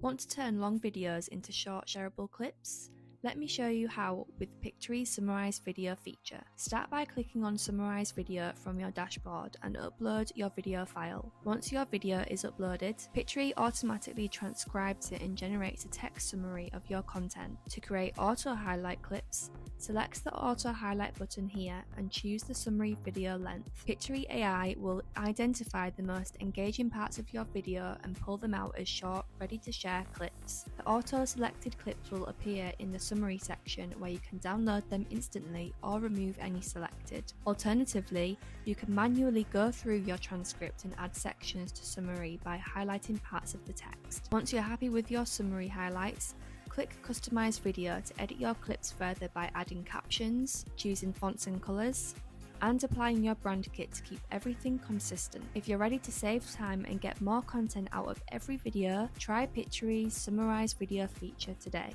Want to turn long videos into short shareable clips? Let me show you how with Pictory Summarize video feature. Start by clicking on Summarize Video from your dashboard and upload your video file. Once your video is uploaded, Pictory automatically transcribes it and generates a text summary of your content. To create auto highlight clips, select the auto highlight button here and choose the summary video length. Pictory.ai will identify the most engaging parts of your video and pull them out as short, ready to share clips. The auto selected clips will appear in the summary section where you can download them instantly or remove any selected. Alternatively, you can manually go through your transcript and add sections to summary by highlighting parts of the text. Once you're happy with your summary highlights, click Customize Video to edit your clips further by adding captions, choosing fonts and colours, and applying your brand kit to keep everything consistent. If you're ready to save time and get more content out of every video, try Pictory's Summarize Video feature today.